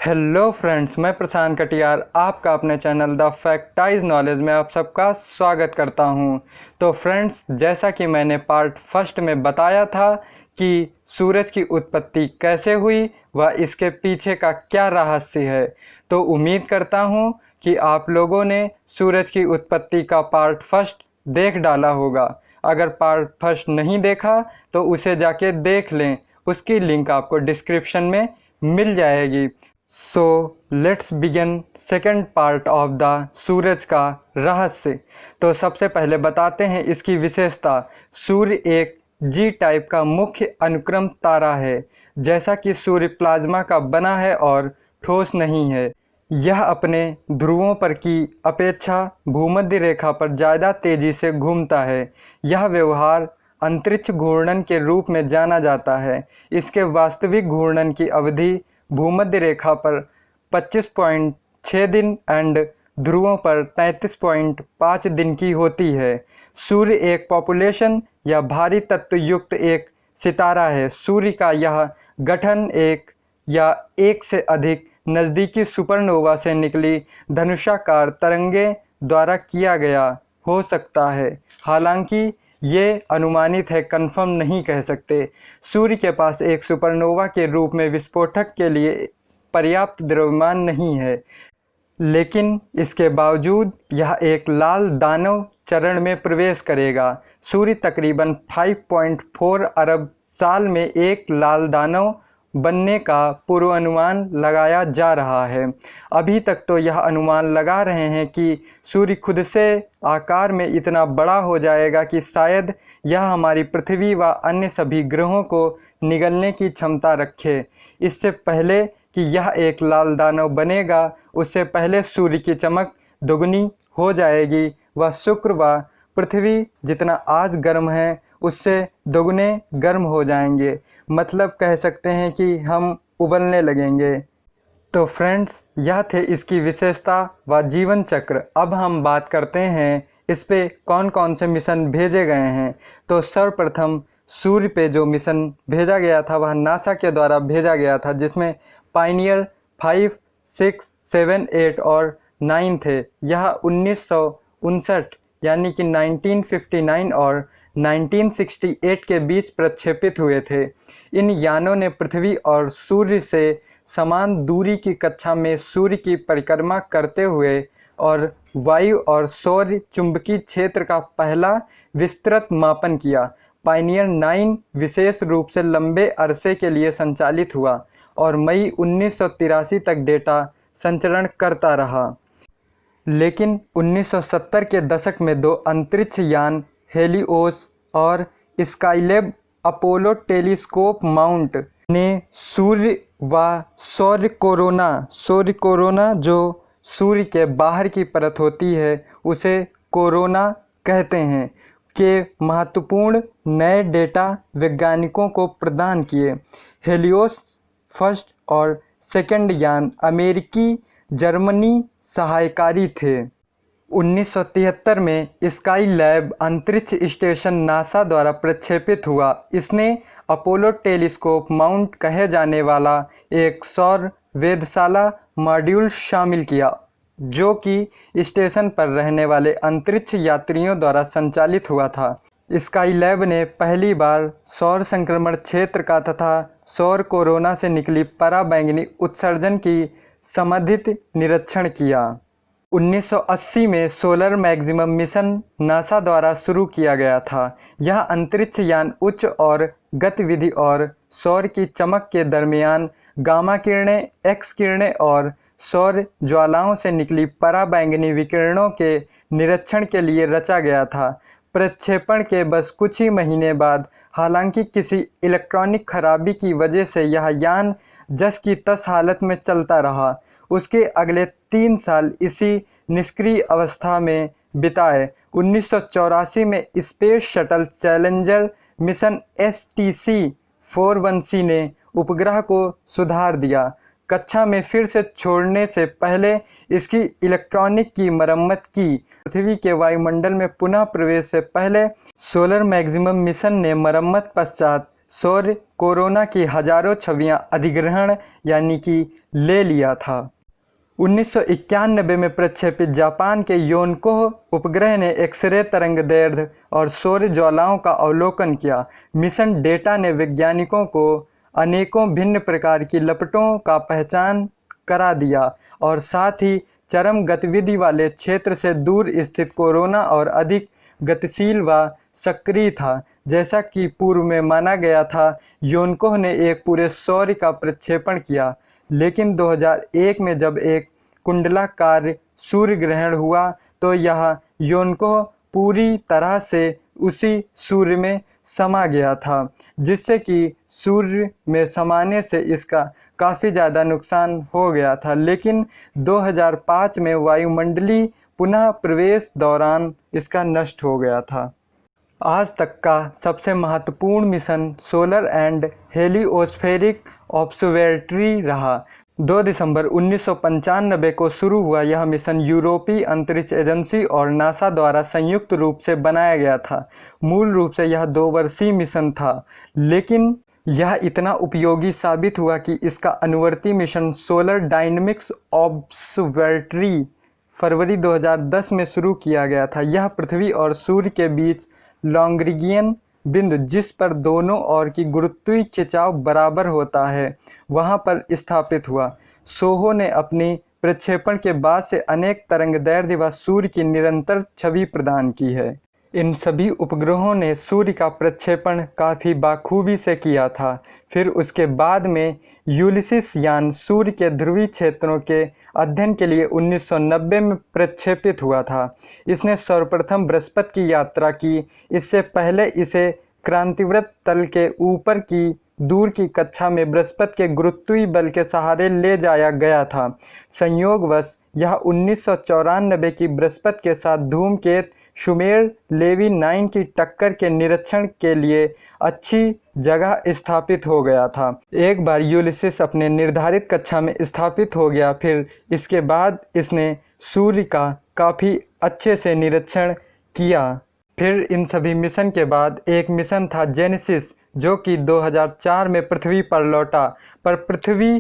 Hello friends, मैं प्रशांत कटियार आपका अपने चैनल द फैक्टाइज नॉलेज में आप सबका स्वागत करता हूं। तो फ्रेंड्स, जैसा कि मैंने पार्ट फर्स्ट में बताया था कि सूरज की उत्पत्ति कैसे हुई व इसके पीछे का क्या रहस्य है, तो उम्मीद करता हूं कि आप लोगों ने सूरज की उत्पत्ति का पार्ट फर्स्ट देख डाला होगा। अगर पार्ट फर्स्ट नहीं देखा तो उसे जाके देख लें, उसकी लिंक आपको डिस्क्रिप्शन में मिल जाएगी। So let's begin second part of the सूरज का रहस्य। तो सबसे पहले बताते हैं इसकी विशेषता। सूर्य एक जी टाइप का मुख्य अनुक्रम तारा है। जैसा कि सूर्य प्लाज्मा का बना है और ठोस नहीं है। यह अपने ध्रुवों पर की अपेक्षा भूमध्य रेखा पर ज़्यादा तेज़ी से घूमता है। यह व्यवहार अंतरिक्ष घूर्णन के रूप में जाना जाता है। इसके वास्तविक घूर्णन की अवधि भूमध्य रेखा पर 25.6 दिन एंड ध्रुवों पर 33.5 दिन की होती है। सूर्य एक पॉपुलेशन या भारी तत्व युक्त एक सितारा है। सूर्य का यह गठन एक या एक से अधिक नज़दीकी सुपरनोवा से निकली धनुषाकार तरंगे द्वारा किया गया हो सकता है। हालांकि ये अनुमानित है, कंफर्म नहीं कह सकते। सूर्य के पास एक सुपरनोवा के रूप में विस्फोटक के लिए पर्याप्त द्रव्यमान नहीं है, लेकिन इसके बावजूद यह एक लाल दानव चरण में प्रवेश करेगा। सूर्य तकरीबन 5.4 अरब साल में एक लाल दानव बनने का पूर्वानुमान लगाया जा रहा है। अभी तक तो यह अनुमान लगा रहे हैं कि सूर्य खुद से आकार में इतना बड़ा हो जाएगा कि शायद यह हमारी पृथ्वी व अन्य सभी ग्रहों को निगलने की क्षमता रखे। इससे पहले कि यह एक लाल दानव बनेगा, उससे पहले सूर्य की चमक दोगुनी हो जाएगी व शुक्र व पृथ्वी जितना आज गर्म है उससे दोगुने गर्म हो जाएंगे। मतलब कह सकते हैं कि हम उबलने लगेंगे। तो फ्रेंड्स, यह थे इसकी विशेषता व जीवन चक्र। अब हम बात करते हैं इस पे कौन कौन से मिशन भेजे गए हैं। तो सर्वप्रथम सूर्य पे जो मिशन भेजा गया था वह नासा के द्वारा भेजा गया था, जिसमें पायनियर 5, 6, 7, 8 और 9 थे। यह 1959 यानी कि 1959 और 1968 के बीच प्रक्षेपित हुए थे। इन यानों ने पृथ्वी और सूर्य से समान दूरी की कक्षा में सूर्य की परिक्रमा करते हुए और वायु और सौर चुंबकीय क्षेत्र का पहला विस्तृत मापन किया। पायनियर 9 विशेष रूप से लंबे अरसे के लिए संचालित हुआ और मई 1983 तक डेटा संचरण करता रहा। लेकिन 1970 के दशक में दो अंतरिक्ष यान हेलियोस और स्काईलैब अपोलो टेलीस्कोप माउंट ने सूर्य व सौर कोरोना जो सूर्य के बाहर की परत होती है उसे कोरोना कहते हैं, के महत्वपूर्ण नए डेटा वैज्ञानिकों को प्रदान किए। हेलियोस फर्स्ट और सेकंड यान अमेरिकी जर्मनी सहायकारी थे। 1973 में स्काईलैब अंतरिक्ष स्टेशन नासा द्वारा प्रक्षेपित हुआ। इसने अपोलो टेलीस्कोप माउंट कहे जाने वाला एक सौर वेधशाला मॉड्यूल शामिल किया, जो कि स्टेशन पर रहने वाले अंतरिक्ष यात्रियों द्वारा संचालित हुआ था। स्काईलैब ने पहली बार सौर संक्रमण क्षेत्र का तथा सौर कोरोना से निकली पराबैंगनी उत्सर्जन की संबंधित निरीक्षण किया। 1980 में सोलर मैक्सिमम मिशन नासा द्वारा शुरू किया गया था। यह अंतरिक्ष यान उच्च और गतिविधि और सौर की चमक के दरमियान गामा किरणें, एक्स किरणें और सौर ज्वालाओं से निकली पराबैंगनी विकिरणों के निरीक्षण के लिए रचा गया था। प्रक्षेपण के बस कुछ ही महीने बाद, हालांकि किसी इलेक्ट्रॉनिक खराबी की वजह से यह यान जस की तस हालत में चलता रहा। उसके अगले 3 साल इसी निष्क्रिय अवस्था में बिताए। 1984 में space shuttle challenger mission STC-41C ने उपग्रह को सुधार दिया। कक्षा में फिर से छोड़ने से पहले इसकी इलेक्ट्रॉनिक की मरम्मत की। पृथ्वी के वायुमंडल में पुनः प्रवेश से पहले सोलर मैक्सिमम मिशन ने मरम्मत पश्चात सूर्य कोरोना की हजारों छवियां अधिग्रहण यानी कि ले लिया था। 1991 में प्रक्षेपित जापान के योनकोह उपग्रह ने एक्स-रे तरंगदैर्ध्य और सौर ज्वालाओं का अवलोकन किया। मिशन डेटा ने वैज्ञानिकों को अनेकों भिन्न प्रकार की लपटों का पहचान करा दिया और साथ ही चरम गतिविधि वाले क्षेत्र से दूर स्थित कोरोना और अधिक गतिशील व सक्रिय था जैसा कि पूर्व में माना गया था। योनकोह ने एक पूरे सौर का प्रक्षेपण किया, लेकिन 2001 में जब एक कुंडलाकार सूर्य ग्रहण हुआ तो यह योनकोह पूरी तरह से उसी सूर्य में समा गया था, जिससे कि सूर्य में समाने से इसका काफ़ी ज़्यादा नुकसान हो गया था। लेकिन 2005 में वायुमंडलीय पुनः प्रवेश दौरान इसका नष्ट हो गया था। आज तक का सबसे महत्वपूर्ण मिशन सोलर एंड हेलियोस्फेरिक ऑब्जर्वेटरी रहा। 2 दिसंबर 1995 को शुरू हुआ यह मिशन यूरोपीय अंतरिक्ष एजेंसी और नासा द्वारा संयुक्त रूप से बनाया गया था। मूल रूप से यह 2 वर्षीय मिशन था, लेकिन यह इतना उपयोगी साबित हुआ कि इसका अनुवर्ती मिशन सोलर डायनेमिक्स ऑब्जर्वेटरी फरवरी 2010 में शुरू किया गया था। यह पृथ्वी और सूर्य के बीच लॉन्ग्रिगियन बिंदु, जिस पर दोनों ओर की गुरुत्वीय खिंचाव बराबर होता है, वहां पर स्थापित हुआ। सोहो ने अपनी प्रक्षेपण के बाद से अनेक तरंगदैर्ध्य व सूर्य की निरंतर छवि प्रदान की है। इन सभी उपग्रहों ने सूर्य का प्रक्षेपण काफ़ी बाखूबी से किया था। फिर उसके बाद में यूलिसिस यान सूर्य के ध्रुवीय क्षेत्रों के अध्ययन के लिए 1990 में प्रक्षेपित हुआ था। इसने सर्वप्रथम बृहस्पति की यात्रा की। इससे पहले इसे क्रांतिवृत्त तल के ऊपर की दूर की कक्षा में बृहस्पति के गुरुत्वीय बल के सहारे ले जाया गया था। संयोगवश यह 1994 की बृहस्पति के साथ धूमकेतु सुमेर लेवी 9 की टक्कर के निरीक्षण के लिए अच्छी जगह स्थापित हो गया था। एक बार यूलिसिस अपने निर्धारित कक्षा में स्थापित हो गया, फिर इसके बाद इसने सूर्य का काफ़ी अच्छे से निरीक्षण किया। फिर इन सभी मिशन के बाद एक मिशन था जेनेसिस, जो कि 2004 में पृथ्वी पर लौटा, पर पृथ्वी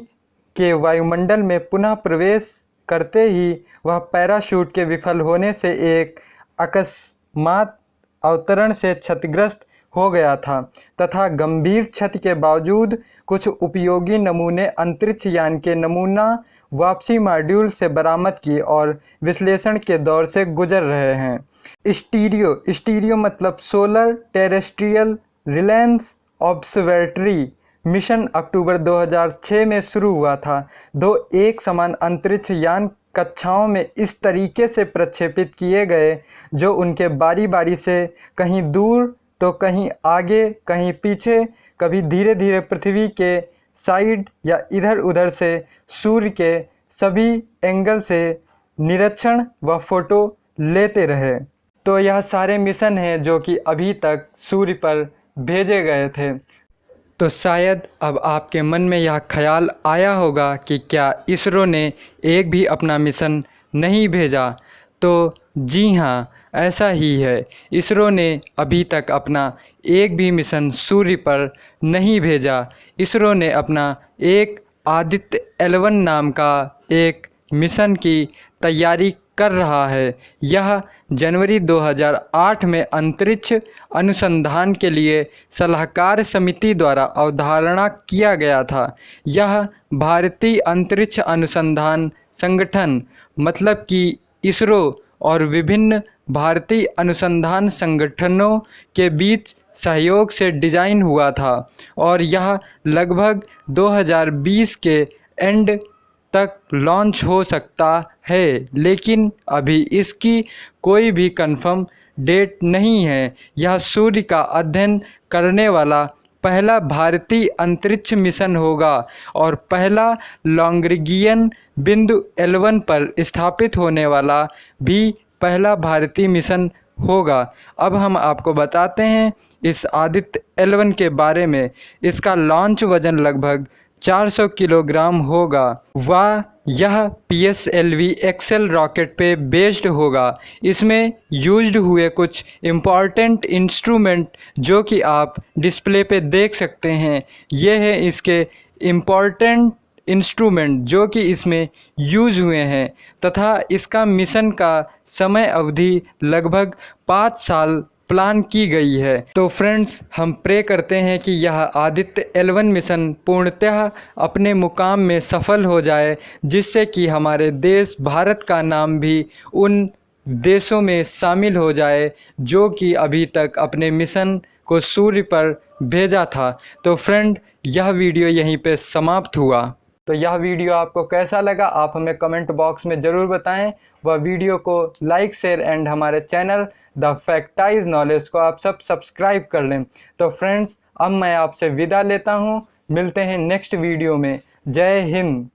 के वायुमंडल में पुनः प्रवेश करते ही वह पैराशूट के विफल होने से एक अकस्मात अवतरण से क्षतिग्रस्त हो गया था तथा गंभीर क्षति के बावजूद कुछ उपयोगी नमूने अंतरिक्ष यान के नमूना वापसी मॉड्यूल से बरामद किए और विश्लेषण के दौर से गुजर रहे हैं। स्टीरियो मतलब सोलर टेरेस्ट्रियल रिलेंस ऑब्जर्वेटरी मिशन अक्टूबर 2006 में शुरू हुआ था। 2 एक समान अंतरिक्ष यान कक्षाओं में इस तरीके से प्रक्षेपित किए गए जो उनके बारी बारी से कहीं दूर तो कहीं आगे कहीं पीछे, कभी धीरे धीरे पृथ्वी के साइड या इधर उधर से सूर्य के सभी एंगल से निरीक्षण व फोटो लेते रहे। तो यह सारे मिशन हैं जो कि अभी तक सूर्य पर भेजे गए थे। तो शायद अब आपके मन में यह ख्याल आया होगा कि क्या इसरो ने एक भी अपना मिशन नहीं भेजा? तो जी हाँ, ऐसा ही है। इसरो ने अभी तक अपना एक भी मिशन सूर्य पर नहीं भेजा। इसरो ने अपना एक आदित्य L1 नाम का एक मिशन की तैयारी कर रहा है। यह जनवरी 2008 में अंतरिक्ष अनुसंधान के लिए सलाहकार समिति द्वारा अवधारणा किया गया था। यह भारतीय अंतरिक्ष अनुसंधान संगठन मतलब कि इसरो और विभिन्न भारतीय अनुसंधान संगठनों के बीच सहयोग से डिज़ाइन हुआ था और यह लगभग 2020 के एंड तक लॉन्च हो सकता है, लेकिन अभी इसकी कोई भी कंफर्म डेट नहीं है। यह सूर्य का अध्ययन करने वाला पहला भारतीय अंतरिक्ष मिशन होगा और पहला लॉन्ग्रिगियन बिंदु L1 पर स्थापित होने वाला भी पहला भारतीय मिशन होगा। अब हम आपको बताते हैं इस आदित्य L1 के बारे में। इसका लॉन्च वजन लगभग 400 किलोग्राम होगा। वह यह PSLV एक्सेल रॉकेट पे बेस्ड होगा। इसमें यूज्ड हुए कुछ इम्पॉर्टेंट इंस्ट्रूमेंट जो कि आप डिस्प्ले पे देख सकते हैं, ये है इसके इम्पॉर्टेंट इंस्ट्रूमेंट जो कि इसमें यूज़ हुए हैं, तथा इसका मिशन का समय अवधि लगभग 5 साल प्लान की गई है। तो फ्रेंड्स, हम प्रे करते हैं कि यह आदित्य L1 मिशन पूर्णतः अपने मुकाम में सफल हो जाए, जिससे कि हमारे देश भारत का नाम भी उन देशों में शामिल हो जाए जो कि अभी तक अपने मिशन को सूर्य पर भेजा था। तो फ्रेंड, यह वीडियो यहीं पे समाप्त हुआ। तो यह वीडियो आपको कैसा लगा आप हमें कमेंट बॉक्स में ज़रूर बताएं। वह वीडियो को लाइक शेयर एंड हमारे चैनल द फैक्टाइज नॉलेज को आप सब सब्सक्राइब कर लें। तो फ्रेंड्स, अब मैं आपसे विदा लेता हूं। मिलते हैं नेक्स्ट वीडियो में। जय हिंद।